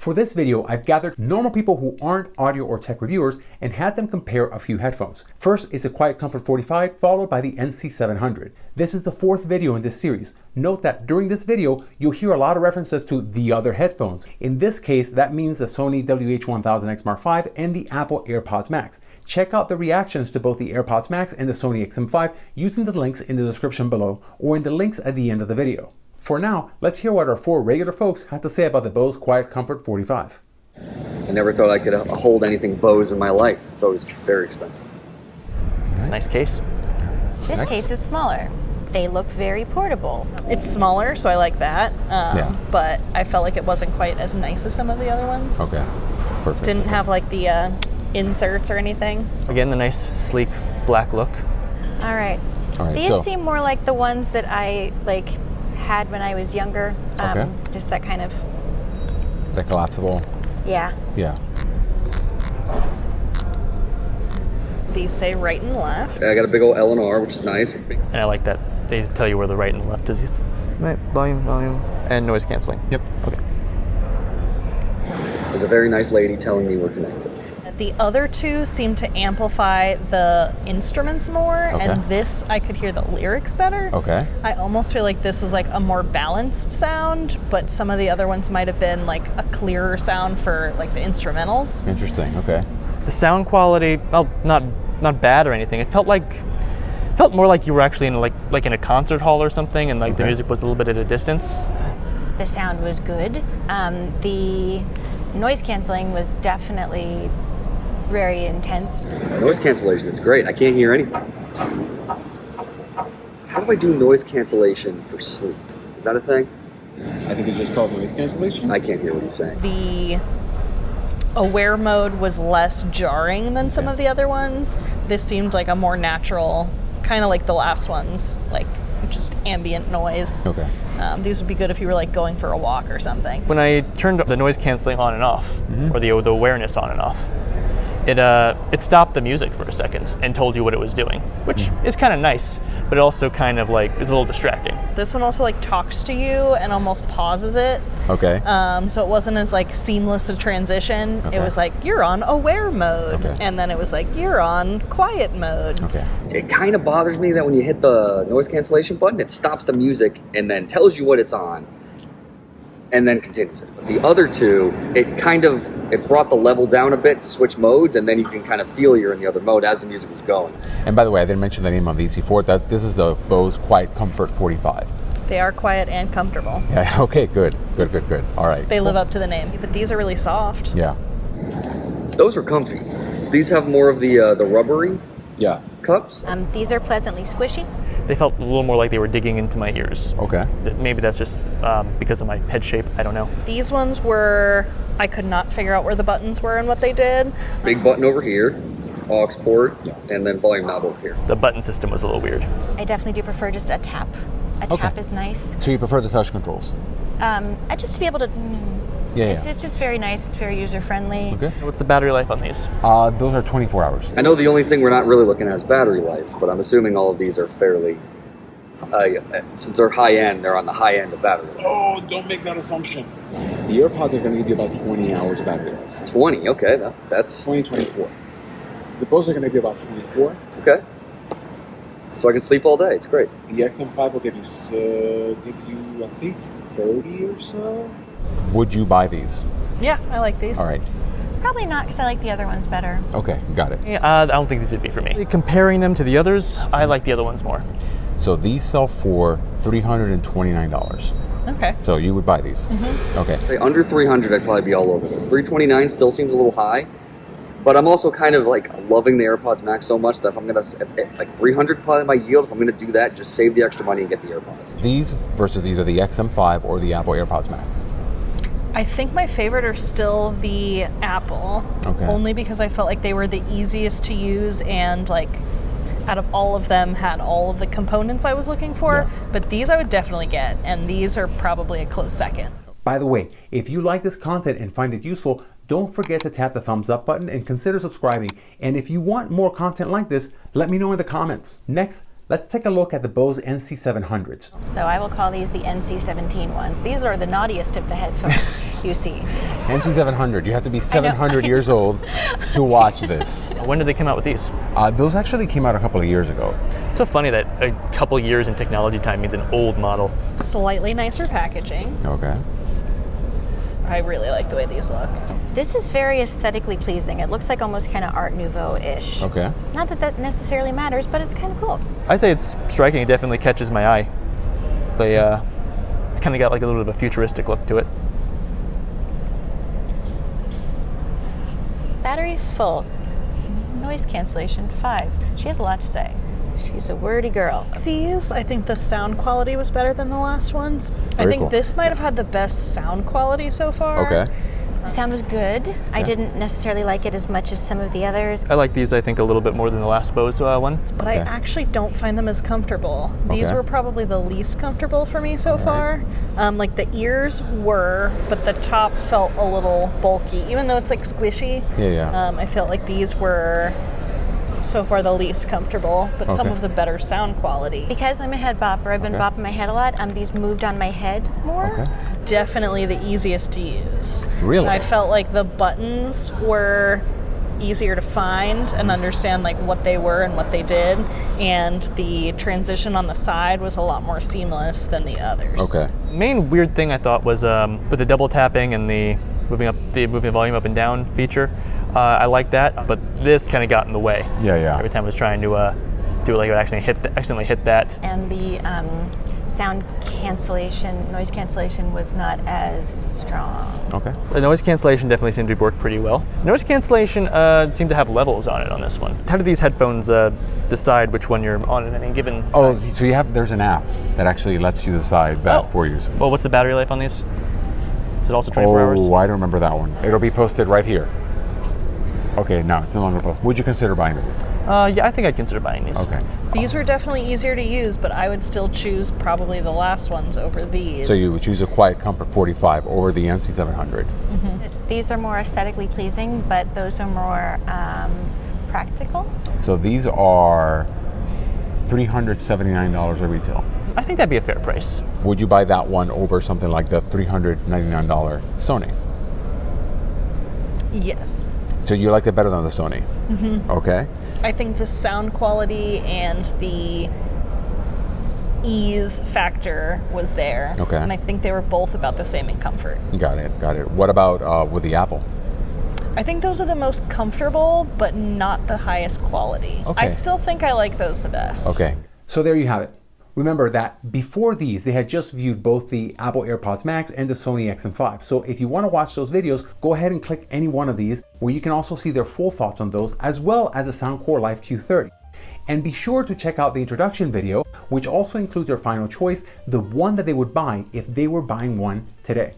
For this video, I've gathered normal people who aren't audio or tech reviewers and had them compare a few headphones. First is the QuietComfort 45, followed by the NC700. This is the fourth video in this series. Note that during this video, you'll hear a lot of references to the other headphones. In this case, that means the Sony WH-1000X Mark V and the Apple AirPods Max. Check out the reactions to both the AirPods Max and the Sony XM5 using the links in the description below or in the links at the end of the video. For now, let's hear what our four regular folks had to say about the Bose QuietComfort 45. I never thought I could hold anything Bose in my life. It's always very expensive. Nice case. This case is smaller. They look very portable. It's smaller, so I like that. But I felt like it wasn't quite as nice as some of the other ones. Okay, perfect. Didn't have like the inserts or anything. Again, the nice, sleek black look. All right. These seem more like the ones that I had when I was younger. Just that kind of... The collapsible? Yeah. Yeah. These say right and left. I got a big old L and R, which is nice. And I like that they tell you where the right and left is. Right, volume, and noise canceling. Yep. Okay. There's a very nice lady telling me we're connected. The other two seem to amplify the instruments more, and this I could hear the lyrics better. Okay. I almost feel like this was like a more balanced sound, but some of the other ones might have been like a clearer sound for like the instrumentals. Interesting. Okay. The sound quality, well, not bad or anything. It felt more like you were actually in like in a concert hall or something, and like the music was a little bit at a distance. The sound was good. The noise canceling was definitely very intense. Noise cancellation, it's great. I can't hear anything. How do I do noise cancellation for sleep? Is that a thing? I think it's just called noise cancellation. I can't hear what he's saying. The aware mode was less jarring than some of the other ones. This seemed like a more natural, kind of like the last ones, like just ambient noise. Okay. These would be good if you were like going for a walk or something. When I turned the noise canceling on and off, or the awareness on and off, it stopped the music for a second and told you what it was doing, which is kind of nice, but it also kind of like is a little distracting. This one also like talks to you and almost pauses it. Okay. So it wasn't as like seamless a transition. It was like, you're on aware mode, and then it was like, you're on quiet mode. Okay. It kind of bothers me that when you hit the noise cancellation button, it stops the music and then tells you what it's on, and then continues it. But the other two, it brought the level down a bit to switch modes, and then you can kind of feel you're in the other mode as the music was going. And by the way, I didn't mention the name of these before. This is the Bose QuietComfort 45. They are quiet and comfortable. Yeah. Okay. Good. All right. They live up to the name, but these are really soft. Yeah. Those are comfy. Does these have more of the rubbery cups? These are pleasantly squishy. They felt a little more like they were digging into my ears. Okay. Maybe that's just because of my head shape. I don't know. These ones were, I could not figure out where the buttons were and what they did. Big button over here, aux port, and then volume knob over here. The button system was a little weird. I definitely do prefer just a tap. A tap is nice. So you prefer the touch controls? Just to be able to... It's just very nice. It's very user-friendly. Okay. What's the battery life on these? Those are 24 hours. I know the only thing we're not really looking at is battery life, but I'm assuming all of these are fairly... since they're high-end, they're on the high end of battery life. Oh, don't make that assumption. The AirPods are going to give you about 20 hours of battery life. 20, okay, that's... 24. The Bose are going to give you about 24. Okay. So I can sleep all day, it's great. The XM5 will give you, I think, 30 or so. Would you buy these? Yeah, I like these. All right. Probably not, because I like the other ones better. Okay, got it. Yeah, I don't think these would be for me. Comparing them to the others, I like the other ones more. So these sell for $329. Okay. So you would buy these? Okay. Say under 300, I'd probably be all over this. 329 still seems a little high, but I'm also kind of like loving the AirPods Max so much that if I'm gonna, like 300 probably my yield, if I'm gonna do that, just save the extra money and get the AirPods. These versus either the XM5 or the Apple AirPods Max? I think my favorite are still the Apple. Okay. Only because I felt like they were the easiest to use and like out of all of them had all of the components I was looking for. But these I would definitely get, and these are probably a close second. By the way, if you like this content and find it useful, don't forget to tap the thumbs up button and consider subscribing. And if you want more content like this, let me know in the comments. Next, Let's take a look at the Bose NC700s. So I will call these the NC17 ones. These are the naughtiest of the headphones you see. NC700, you have to be 700 years old to watch this. When did they come out with these? Those actually came out a couple of years ago. It's so funny that a couple years in technology time means an old model. Slightly nicer packaging. Okay. I really like the way these look. This is very aesthetically pleasing. It looks like almost kind of Art Nouveau-ish. Okay. Not that that necessarily matters, but it's kind of cool. I'd say it's striking. It definitely catches my eye. It's kind of got like a little bit of a futuristic look to it. Battery full. Noise cancellation 5. She has a lot to say. She's a wordy girl. These, I think the sound quality was better than the last ones. I think cool. this might have had the best sound quality so far. Okay. The sound was good. I didn't necessarily like it as much as some of the others. I like these, I think, a little bit more than the last Bose one. But I actually don't find them as comfortable. These Okay. were probably the least comfortable for me so far. Like the ears were, but the top felt a little bulky. Even though it's like squishy, I felt like these were so far the least comfortable, but some of the better sound quality. Because I'm a head bopper, I've been bopping my head a lot. These moved on my head more. Okay. Definitely the easiest to use. Really? I felt like the buttons were easier to find and understand like what they were and what they did, and the transition on the side was a lot more seamless than the others. Okay. Main weird thing I thought was with the double tapping and the moving the volume up and down feature. I like that, but this kind of got in the way. Yeah. Every time I was trying to do it, like it would accidentally hit that. And the sound cancellation, noise cancellation was not as strong. Okay. The noise cancellation definitely seemed to work pretty well. Noise cancellation seemed to have levels on it on this one. How do these headphones decide which one you're on at any given Oh, time? so there's an app that actually lets you decide that for you. Well, what's the battery life on these? Is it also 24 hours? Oh, I don't remember that one. It'll be posted right here. Okay, no, it's no longer posted. Would you consider buying these? Yeah, I think I'd consider buying these. Okay. These were definitely easier to use, but I would still choose probably the last ones over these. So you would choose a QuietComfort 45 over the NC700. These are more aesthetically pleasing, but those are more practical. So these are $379 at retail. I think that'd be a fair price. Would you buy that one over something like the $399 Sony? Yes. So you like it better than the Sony? Okay. I think the sound quality and the ease factor was there. Okay. And I think they were both about the same in comfort. Got it. What about with the Apple? I think those are the most comfortable, but not the highest quality. Okay. I still think I like those the best. Okay. So there you have it. Remember that before these, they had just viewed both the Apple AirPods Max and the Sony XM5. So if you want to watch those videos, go ahead and click any one of these, where you can also see their full thoughts on those, as well as the Soundcore Live Q30. And be sure to check out the introduction video, which also includes their final choice, the one that they would buy if they were buying one today.